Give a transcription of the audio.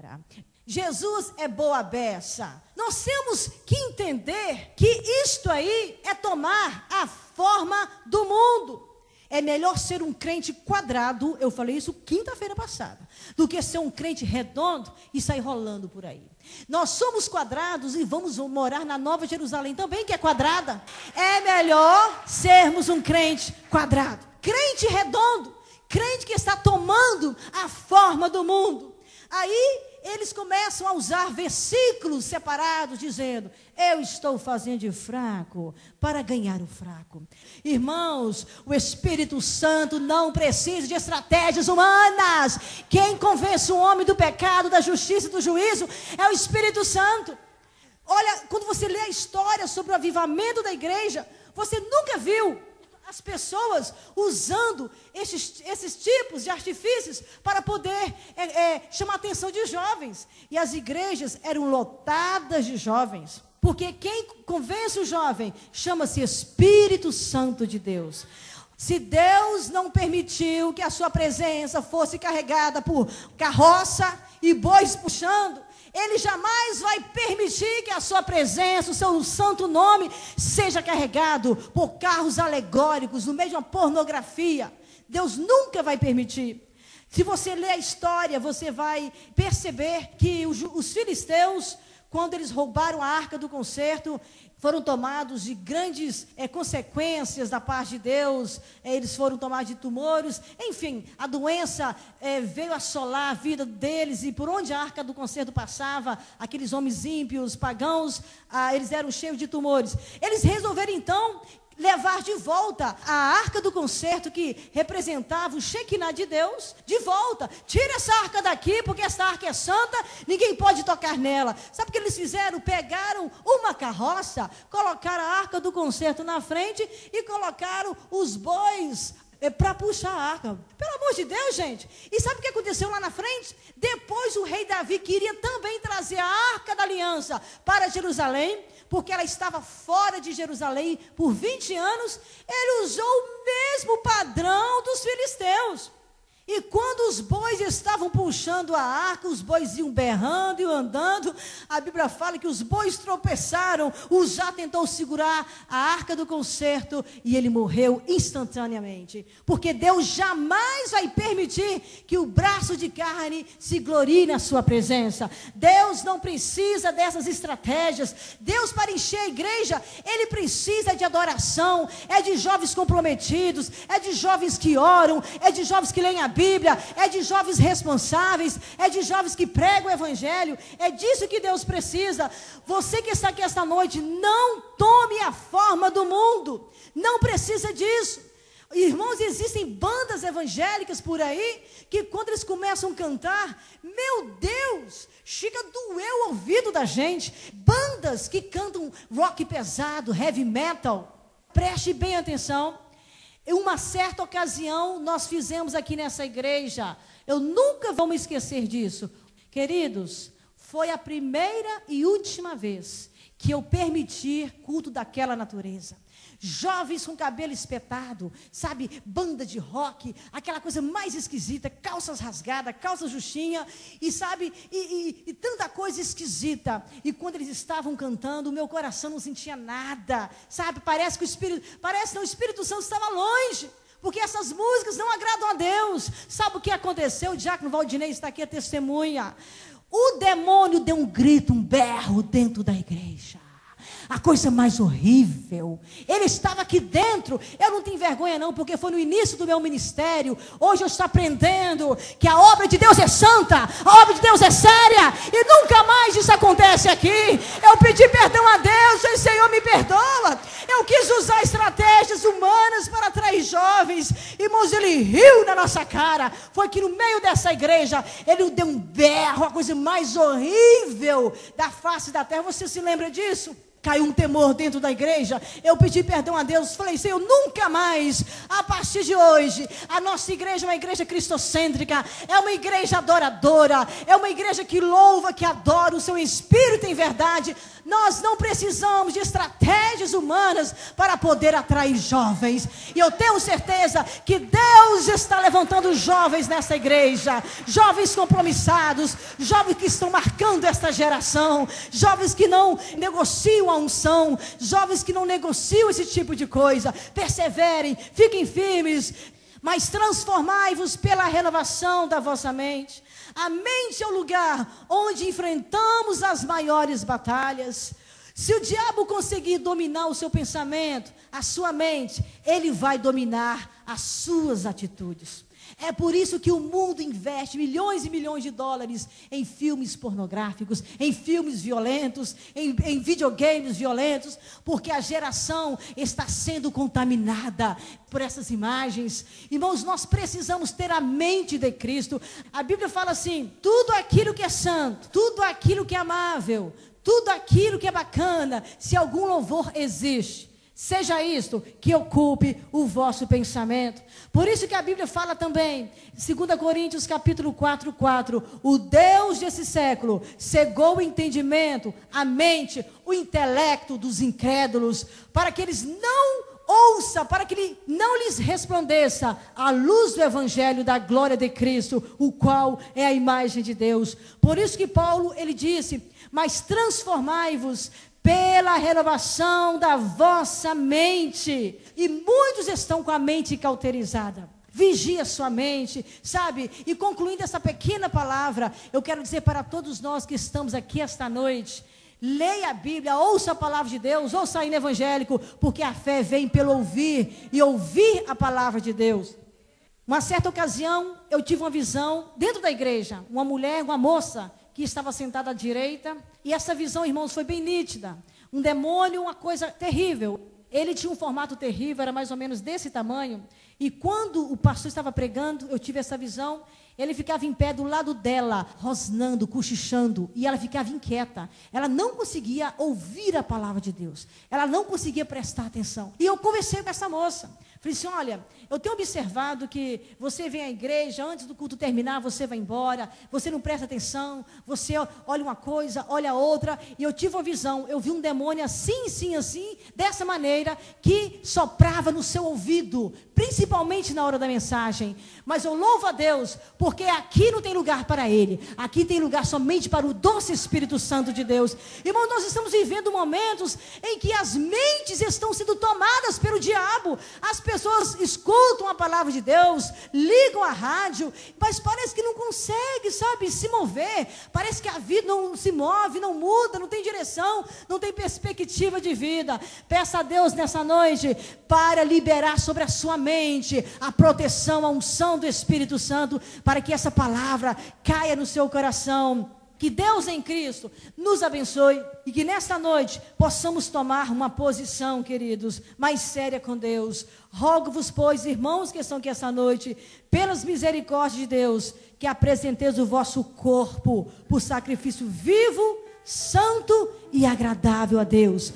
agora. Jesus é boa beça. Nós temos que entender que isto aí é tomar a forma do mundo. É melhor ser um crente quadrado, eu falei isso quinta-feira passada, do que ser um crente redondo e sair rolando por aí. Nós somos quadrados e vamos morar na Nova Jerusalém também, que é quadrada. É melhor sermos um crente quadrado. Crente redondo, crente que está tomando a forma do mundo. Aí eles começam a usar versículos separados, dizendo: eu estou fazendo de fraco para ganhar o fraco. Irmãos, o Espírito Santo não precisa de estratégias humanas. Quem convence o homem do pecado, da justiça e do juízo é o Espírito Santo. Olha, quando você lê a história sobre o avivamento da igreja, você nunca viu as pessoas usando esses tipos de artifícios para poder chamar a atenção de jovens. E as igrejas eram lotadas de jovens. Porque quem convence o jovem chama-se Espírito Santo de Deus. Se Deus não permitiu que a sua presença fosse carregada por carroça e bois puxando, Ele jamais vai permitir que a sua presença, o seu santo nome, seja carregado por carros alegóricos, no meio de uma pornografia. Deus nunca vai permitir. Se você ler a história, você vai perceber que os filisteus, quando eles roubaram a arca do concerto, foram tomados de grandes consequências da parte de Deus. Eles foram tomados de tumores. Enfim, a doença veio assolar a vida deles. E por onde a arca do concerto passava, aqueles homens ímpios, pagãos, eles eram cheios de tumores. Eles resolveram então levar de volta a arca do concerto, que representava o Shekinah de Deus, de volta. Tira essa arca daqui, porque essa arca é santa, ninguém pode tocar nela. Sabe o que eles fizeram? Pegaram uma carroça, colocaram a arca do concerto na frente e colocaram os bois para puxar a arca. Pelo amor de Deus, gente. E sabe o que aconteceu lá na frente? Depois o rei Davi queria também trazer a arca da aliança para Jerusalém, porque ela estava fora de Jerusalém por 20 anos. Ele usou o mesmo padrão dos filisteus. E quando os bois estavam puxando a arca, os bois iam berrando e andando. A Bíblia fala que os bois tropeçaram. Uzá tentou segurar a arca do concerto e ele morreu instantaneamente. Porque Deus jamais vai permitir que o braço de carne se glorie na sua presença. Deus não precisa dessas estratégias. Deus, para encher a igreja, Ele precisa de adoração. É de jovens comprometidos, é de jovens que oram, é de jovens que leem a Bíblia, é de jovens responsáveis, é de jovens que pregam o Evangelho. É disso que Deus precisa. Você que está aqui esta noite, não tome a forma do mundo, não precisa disso. Irmãos, existem bandas evangélicas por aí, que quando eles começam a cantar, meu Deus, chega a doer o ouvido da gente. Bandas que cantam rock pesado, heavy metal. Preste bem atenção. Em uma certa ocasião, nós fizemos aqui nessa igreja, eu nunca vou me esquecer disso. Queridos, foi a primeira e última vez que eu permiti culto daquela natureza. Jovens com cabelo espetado, sabe, banda de rock, aquela coisa mais esquisita, calças rasgadas, calça justinha, e sabe, e tanta coisa esquisita. E quando eles estavam cantando, o meu coração não sentia nada, sabe, parece que o Espírito Santo estava longe, porque essas músicas não agradam a Deus. Sabe o que aconteceu? O diácono Valdinei está aqui, a testemunha. O demônio deu um grito, um berro dentro da igreja. A coisa mais horrível. Ele estava aqui dentro. Eu não tenho vergonha não, porque foi no início do meu ministério. Hoje eu estou aprendendo que a obra de Deus é santa, a obra de Deus é séria, e nunca mais isso acontece aqui. Eu pedi perdão a Deus, e Senhor, me perdoa. Eu quis usar estratégias humanas para atrair jovens. Irmãos, ele riu na nossa cara. Foi que no meio dessa igreja, ele deu um berro, a coisa mais horrível da face da terra. Você se lembra disso? Caiu um temor dentro da igreja. Eu pedi perdão a Deus. Falei, Senhor, nunca mais, a partir de hoje, a nossa igreja é uma igreja cristocêntrica, é uma igreja adoradora, é uma igreja que louva, que adora o seu Espírito em verdade. Nós não precisamos de estratégias humanas para poder atrair jovens. E eu tenho certeza que Deus está levantando jovens nessa igreja, jovens compromissados, jovens que estão marcando esta geração, jovens que não negociam a unção, jovens que não negociam esse tipo de coisa. Perseverem, fiquem firmes, mas transformai-vos pela renovação da vossa mente. A mente é o lugar onde enfrentamos as maiores batalhas. Se o diabo conseguir dominar o seu pensamento, a sua mente, ele vai dominar as suas atitudes. É por isso que o mundo investe milhões e milhões de dólares em filmes pornográficos, em filmes violentos, em videogames violentos, porque a geração está sendo contaminada por essas imagens. Irmãos, nós precisamos ter a mente de Cristo. A Bíblia fala assim: tudo aquilo que é santo, tudo aquilo que é amável, tudo aquilo que é bacana, se algum louvor existe, seja isto que ocupe o vosso pensamento. Por isso que a Bíblia fala também, 2 Coríntios capítulo 4:4, o Deus desse século cegou o entendimento, a mente, o intelecto dos incrédulos, para que eles não ouçam, para que ele não lhes resplandeça a luz do Evangelho da glória de Cristo, o qual é a imagem de Deus. Por isso que Paulo, ele disse, mas transformai-vos pela renovação da vossa mente. E muitos estão com a mente cauterizada. Vigia sua mente, sabe? E concluindo essa pequena palavra, eu quero dizer para todos nós que estamos aqui esta noite: leia a Bíblia, ouça a palavra de Deus, ouça hino evangélico, porque a fé vem pelo ouvir, e ouvir a palavra de Deus. Uma certa ocasião, eu tive uma visão dentro da igreja, uma mulher, uma moça, que estava sentada à direita, e essa visão, irmãos, foi bem nítida. Um demônio, uma coisa terrível. Ele tinha um formato terrível, era mais ou menos desse tamanho, e quando o pastor estava pregando, eu tive essa visão, ele ficava em pé do lado dela, rosnando, cochichando, e ela ficava inquieta. Ela não conseguia ouvir a palavra de Deus, ela não conseguia prestar atenção. E eu conversei com essa moça, falei assim: olha, eu tenho observado que você vem à igreja, antes do culto terminar, você vai embora, você não presta atenção, você olha uma coisa, olha outra, e eu tive uma visão, eu vi um demônio assim, dessa maneira, que soprava no seu ouvido, principalmente na hora da mensagem. Mas eu louvo a Deus, porque aqui não tem lugar para ele, aqui tem lugar somente para o doce Espírito Santo de Deus. Irmão, nós estamos vivendo momentos em que as mentes estão sendo tomadas pelo diabo. As pessoas escutam a palavra de Deus, ligam a rádio, mas parece que não consegue, sabe, se mover. Parece que a vida não se move, não muda, não tem direção, não tem perspectiva de vida. Peça a Deus nessa noite para liberar sobre a sua mente a proteção, a unção do Espírito Santo, para que essa palavra caia no seu coração. Que Deus em Cristo nos abençoe e que nesta noite possamos tomar uma posição, queridos, mais séria com Deus. Rogo-vos, pois, irmãos que estão aqui esta noite, pelas misericórdias de Deus, que apresenteis o vosso corpo por sacrifício vivo, santo e agradável a Deus.